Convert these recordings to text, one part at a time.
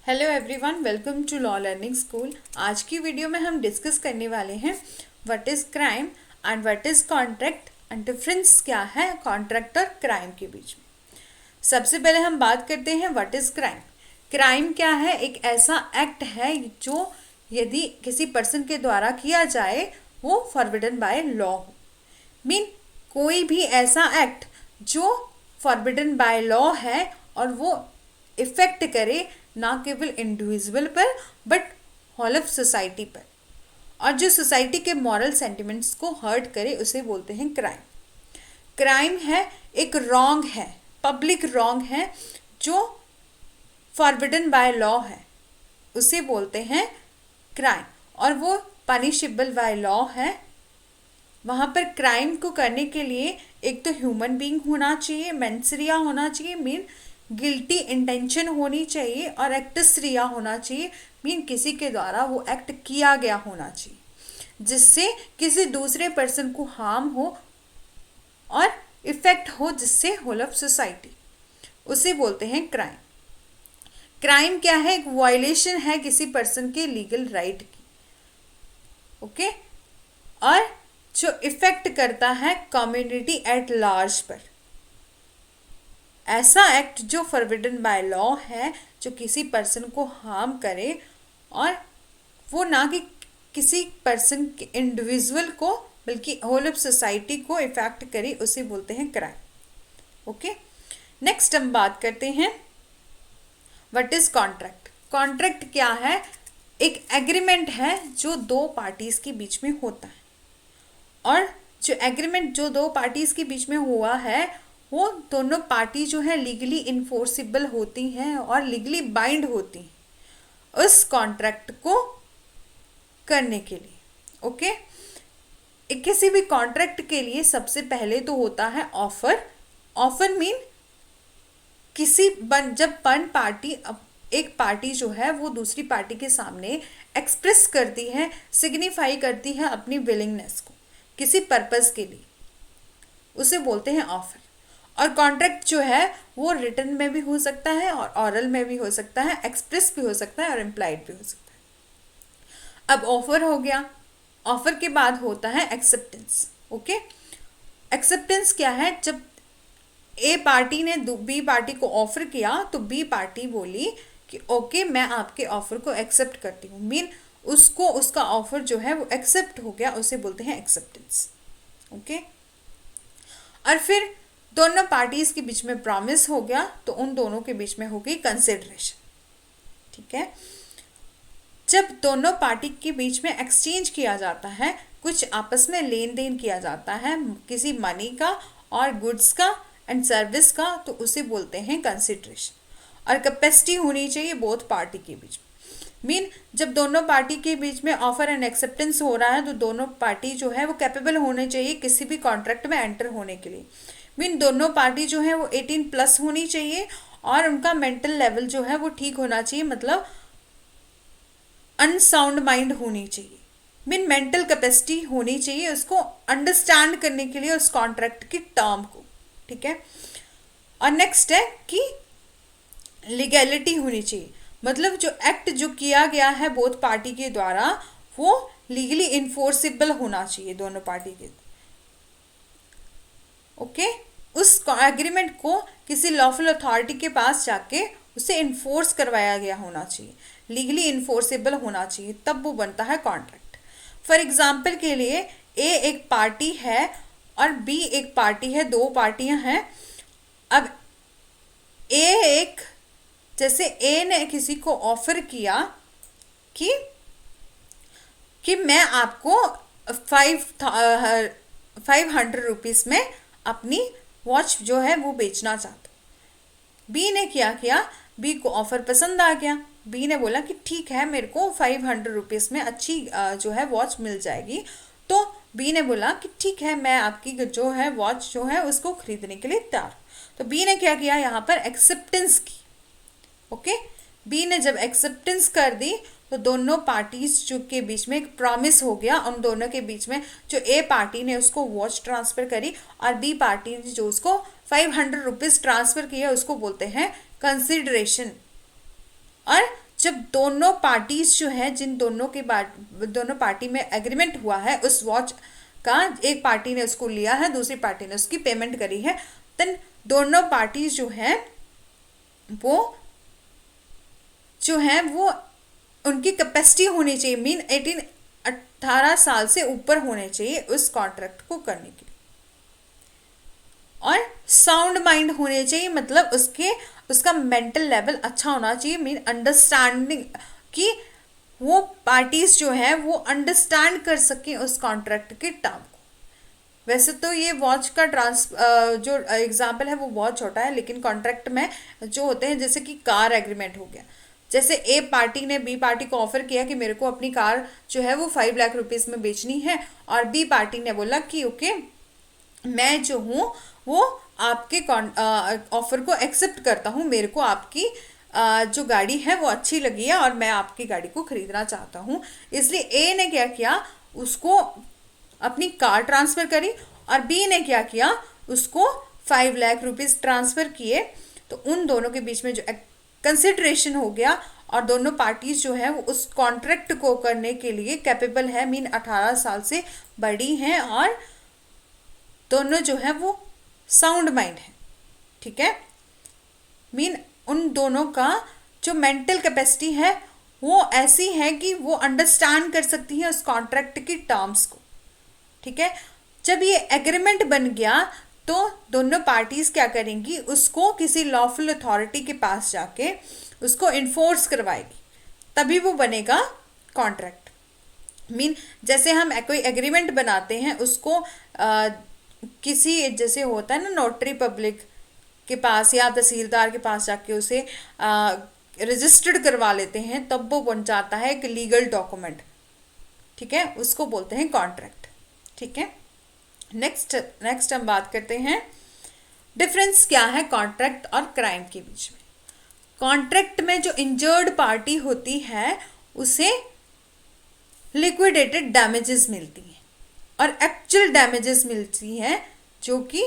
Hello everyone, welcome to law learning school. आज की video में हम डिस्कस करने वाले हैं what is crime and what is contract and difference क्या है कॉन्ट्रैक्ट और क्राइम के बीच में। सबसे पहले हम बात करते हैं व्हाट इज़ क्राइम। क्राइम क्या है? एक ऐसा एक्ट है जो यदि किसी पर्सन के द्वारा किया जाए वो फॉरबिडन बाय लॉ हो। मीन कोई भी ऐसा एक्ट जो फॉरबिडन बाय लॉ है और वो इफेक्ट करे ना केवल इंडिविजुअल पर बट होल ऑफ सोसाइटी पर, और जो सोसाइटी के मॉरल सेंटिमेंट्स को हर्ट करे उसे बोलते हैं क्राइम। क्राइम है एक रॉन्ग है, पब्लिक रॉन्ग है जो फॉरबिडन बाय लॉ है, उसे बोलते हैं क्राइम, और वो पनिशेबल बाय लॉ है। वहाँ पर क्राइम को करने के लिए एक तो ह्यूमन बीइंग होना चाहिए, मेंस रिया होना चाहिए, मीन गिल्टी इंटेंशन होनी चाहिए, और एक्टस रिया होना चाहिए, मीन किसी के द्वारा वो एक्ट किया गया होना चाहिए जिससे किसी दूसरे पर्सन को हार्म हो और इफेक्ट हो जिससे होल ऑफ सोसाइटी, उसे बोलते हैं क्राइम। क्राइम क्या है? एक वायलेशन है किसी पर्सन के लीगल राइट की, ओके, और जो इफेक्ट करता है कम्युनिटी एट लार्ज पर। ऐसा एक्ट जो फॉरबिडन बाय लॉ है, जो किसी पर्सन को हार्म करे और वो ना कि किसी पर्सन के इंडिविजुअल को बल्कि होल ऑफ सोसाइटी को इफेक्ट करे, उसे बोलते हैं क्राइम। ओके, नेक्स्ट हम बात करते हैं व्हाट इज कॉन्ट्रैक्ट। कॉन्ट्रैक्ट क्या है? एक एग्रीमेंट है जो दो पार्टीज के बीच में होता है, और जो एग्रीमेंट जो दो पार्टीज के बीच में हुआ है वो दोनों पार्टी जो है लीगली इन्फोर्सिबल होती हैं और लीगली बाइंड होती हैं उस कॉन्ट्रैक्ट को करने के लिए। ओके, किसी भी कॉन्ट्रैक्ट के लिए सबसे पहले तो होता है ऑफर। ऑफर मीन जब वन पार्टी, एक पार्टी जो है वो दूसरी पार्टी के सामने एक्सप्रेस करती है, सिग्निफाई करती है अपनी विलिंगनेस को किसी पर्पस के लिए, उसे बोलते हैं ऑफर। और कॉन्ट्रैक्ट जो है वो रिटन में भी हो सकता है और ऑरल में भी हो सकता है, एक्सप्रेस भी हो सकता है और इम्प्लाइड भी हो सकता है। अब ऑफर हो गया, ऑफर के बाद होता है एक्सेप्टेंस। ओके, एक्सेप्टेंस क्या है? जब ए पार्टी ने बी पार्टी को ऑफर किया तो बी पार्टी बोली कि ओके मैं आपके ऑफर को एक्सेप्ट करती हूँ, मीन उसको उसका ऑफर जो है वो एक्सेप्ट हो गया, उसे बोलते हैं एक्सेप्टेंस। ओके, और फिर दोनों पार्टीज के बीच में प्रॉमिस हो गया तो उन दोनों के बीच में हो गई कंसिडरेशन। ठीक है, जब दोनों पार्टी के बीच में एक्सचेंज किया जाता है, कुछ आपस में लेन देन किया जाता है किसी मनी का और गुड्स का एंड सर्विस का, तो उसे बोलते हैं कंसिडरेशन। और कैपेसिटी होनी चाहिए बोथ पार्टी के बीच में, मीन जब दोनों पार्टी के बीच में ऑफर एंड एक्सेप्टेंस हो रहा है तो दोनों पार्टी जो है वो कैपेबल होने चाहिए किसी भी कॉन्ट्रैक्ट में एंटर होने के लिए। मीन दोनों पार्टी जो है वो 18+ होनी चाहिए और उनका मेंटल लेवल जो है वो ठीक होना चाहिए, मतलब अनसाउंड माइंड होनी चाहिए, मीन मेंटल कैपेसिटी होनी चाहिए उसको अंडरस्टैंड करने के लिए उस कॉन्ट्रैक्ट की टर्म को। ठीक है, और नेक्स्ट है कि लीगैलिटी होनी चाहिए, मतलब जो एक्ट जो किया गया है बोथ पार्टी के द्वारा वो लीगली इन्फोर्सिबल होना चाहिए दोनों पार्टी के। ओके, उस एग्रीमेंट को किसी लॉफुल अथॉरिटी के पास जाके उसे इन्फोर्स करवाया गया होना चाहिए, लीगली इन्फोर्सेबल होना चाहिए, तब वो बनता है कॉन्ट्रैक्ट। फॉर एग्जाम्पल के लिए ए एक पार्टी है और बी एक पार्टी है, दो पार्टियां हैं। अब जैसे ए ने किसी को ऑफर किया कि मैं आपको 500 रुपीज़ में अपनी वॉच जो है वो बेचना चाहता हूँ। बी ने क्या किया? बी को ऑफर पसंद आ गया, बी ने बोला कि ठीक है मेरे को 500 रुपीज़ में अच्छी जो है वॉच मिल जाएगी। तो बी ने बोला कि ठीक है मैं आपकी जो है वॉच जो है उसको खरीदने के लिए तैयार। तो बी ने क्या किया? यहाँ पर एक्सेप्टेंस की। ओके, बी ने जब एक्सेप्टेंस कर दी तो दोनों पार्टीज जो के बीच में एक प्रॉमिस हो गया, उन दोनों के बीच में जो ए पार्टी ने उसको वॉच ट्रांसफ़र करी और बी पार्टी ने जो उसको 500 रुपीज़ ट्रांसफ़र किया उसको बोलते हैं कंसिडरेशन। और जब दोनों पार्टीज जो है, जिन दोनों के दोनों पार्टी में एग्रीमेंट हुआ है उस वॉच का, एक पार्टी ने उसको लिया है, दूसरी पार्टी ने उसकी पेमेंट करी है, देन दोनों पार्टीज जो है वो उनकी कैपेसिटी होनी चाहिए, मीन 18 साल से ऊपर होने चाहिए उस कॉन्ट्रैक्ट को करने के लिए, और साउंड माइंड होने चाहिए, मतलब उसका मेंटल लेवल अच्छा होना चाहिए, मीन अंडरस्टैंडिंग, कि वो पार्टीज जो है वो अंडरस्टैंड कर सकें उस कॉन्ट्रैक्ट के टर्म को। वैसे तो ये वॉच का जो एग्जाम्पल है वो बहुत छोटा है, लेकिन कॉन्ट्रैक्ट में जो होते हैं, जैसे कि कार एग्रीमेंट हो गया, जैसे ए पार्टी ने बी पार्टी को ऑफर किया कि मेरे को अपनी कार जो है वो 5 लाख रुपीस में बेचनी है, और बी पार्टी ने बोला कि ओके, मैं जो हूँ वो आपके ऑफर को एक्सेप्ट करता हूँ, मेरे को आपकी जो गाड़ी है वो अच्छी लगी है और मैं आपकी गाड़ी को खरीदना चाहता हूँ। इसलिए ए ने क्या किया, उसको अपनी कार ट्रांसफर करी, और बी ने क्या किया, उसको 5 लाख रुपीस ट्रांसफर किए। तो उन दोनों के बीच में जो कंसिडरेशन हो गया, और दोनों पार्टीज जो है वो उस कॉन्ट्रैक्ट को करने के लिए कैपेबल है, मीन 18 साल से बड़ी हैं, और दोनों जो है वो साउंड माइंड है, ठीक है। मीन उन दोनों का जो मेंटल कैपेसिटी है वो ऐसी है कि वो अंडरस्टैंड कर सकती है उस कॉन्ट्रैक्ट की टर्म्स को, ठीक है। जब ये एग्रीमेंट बन गया तो दोनों पार्टीज क्या करेंगी, उसको किसी लॉफुल अथॉरिटी के पास जाके उसको इन्फोर्स करवाएगी, तभी वो बनेगा कॉन्ट्रैक्ट। मीन जैसे हम कोई एग्रीमेंट बनाते हैं, उसको किसी, जैसे होता है ना नोटरी पब्लिक के पास या तहसीलदार के पास जाके उसे रजिस्टर्ड करवा लेते हैं, तब वो बन जाता है एक लीगल डॉक्यूमेंट, ठीक है, उसको बोलते हैं कॉन्ट्रैक्ट, ठीक है। नेक्स्ट हम बात करते हैं डिफरेंस क्या है कॉन्ट्रैक्ट और क्राइम के बीच में। कॉन्ट्रैक्ट में जो इंजर्ड पार्टी होती है उसे लिक्विडेटेड डैमेजेस मिलती हैं, और एक्चुअल डैमेजेस मिलती हैं जो कि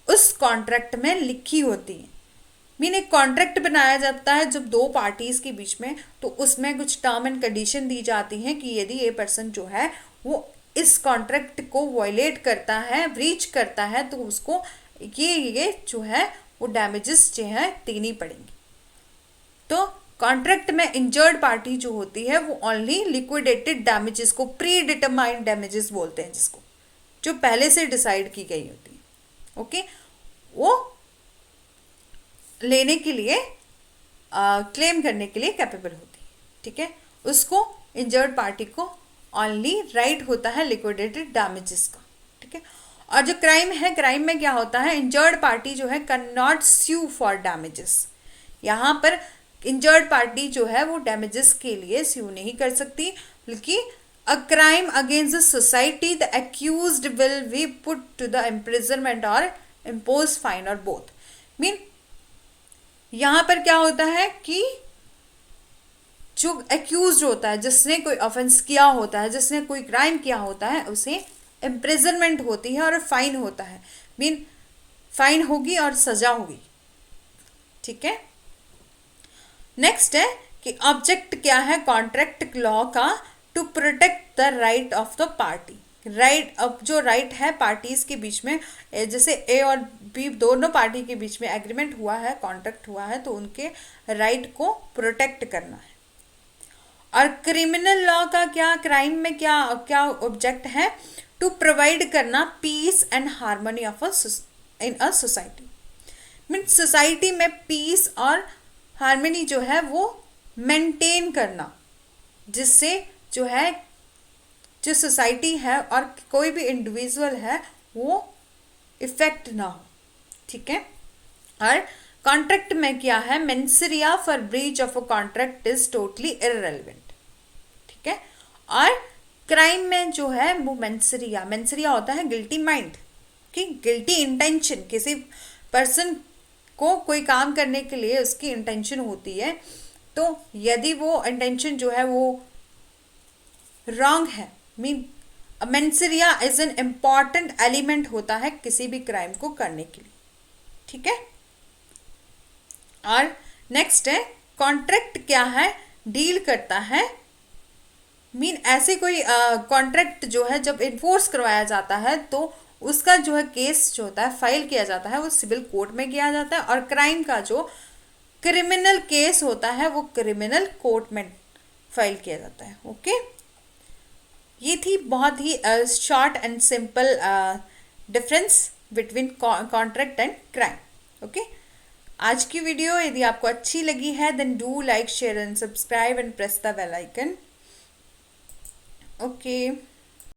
उस कॉन्ट्रैक्ट में लिखी होती है। मीन एक कॉन्ट्रैक्ट बनाया जाता है जब दो पार्टीज के बीच में, तो उसमें कुछ टर्म एंड कंडीशन दी जाती हैं कि यदि ये पर्सन जो है वो इस कॉन्ट्रैक्ट को वायलेट करता है, ब्रीच करता है, तो उसको ये जो है वो डैमेजेस जो है देनी पड़ेंगी। तो कॉन्ट्रैक्ट में इंजर्ड पार्टी जो होती है वो ओनली लिक्विडेटेड डैमेजेस को, प्री डिटरमाइंड डैमेजेस बोलते हैं जिसको, जो पहले से डिसाइड की गई होती है, ओके, वो लेने के लिए क्लेम करने के लिए कैपेबल होती है, ठीक है। उसको इंजर्ड पार्टी को ओनली राइट होता है लिक्विडेटेड डैमेजेस का, ठीक है। और जो क्राइम है, क्राइम में क्या होता है, इंजर्ड पार्टी जो है can not sue for damages. यहाँ पर इंजर्ड पार्टी जो है वो डैमेजेस के लिए स्यू नहीं कर सकती, बल्कि a crime against the society the accused will be put to the imprisonment और इम्पोज फाइन और बोथ। मीन यहाँ पर क्या होता है कि जो एक्यूज होता है, जिसने कोई ऑफेंस किया होता है, जिसने कोई क्राइम किया होता है, उसे इम्प्रिजनमेंट होती है और फाइन होता है। मीन फाइन होगी और सजा होगी, ठीक है। नेक्स्ट है कि ऑब्जेक्ट क्या है कॉन्ट्रैक्ट लॉ का, to protect the right of the party. Right, अब जो राइट है पार्टीज के बीच में, जैसे ए और बी दोनों पार्टी के बीच में एग्रीमेंट हुआ है, कॉन्ट्रैक्ट हुआ है, तो उनके राइट को प्रोटेक्ट करना है। और क्रिमिनल लॉ का क्या, क्राइम में क्या क्या ऑब्जेक्ट है, टू प्रोवाइड करना peace and harmony of in a society. Mean society में पीस और हार्मनी जो है वो मेंटेन करना, जिससे जो है जो सोसाइटी है और कोई भी इंडिविजुअल है वो इफेक्ट ना हो, ठीक है। और कॉन्ट्रैक्ट में क्या है, mens rea for breach of a contract is totally irrelevant, ठीक है। और क्राइम में जो है वो मेंसरिया होता है गिल्टी माइंड, कि गिल्टी इंटेंशन, किसी पर्सन को कोई काम करने के लिए उसकी इंटेंशन होती है, तो यदि वो इंटेंशन जो है वो रॉन्ग है, mean mens rea is an important element होता है किसी भी क्राइम को करने के लिए, ठीक है। और नेक्स्ट है कॉन्ट्रैक्ट क्या है, डील करता है, ऐसे कोई कॉन्ट्रैक्ट जो है जब इन्फोर्स करवाया जाता है तो उसका जो है केस जो होता है फाइल किया जाता है वो सिविल कोर्ट में किया जाता है, और क्राइम का जो क्रिमिनल केस होता है वो क्रिमिनल कोर्ट में फाइल किया जाता है। ओके, ये थी बहुत ही short and simple difference between contract and crime. Okay, आज की वीडियो यदि आपको अच्छी लगी है then do like share and subscribe and press the bell icon. Okay.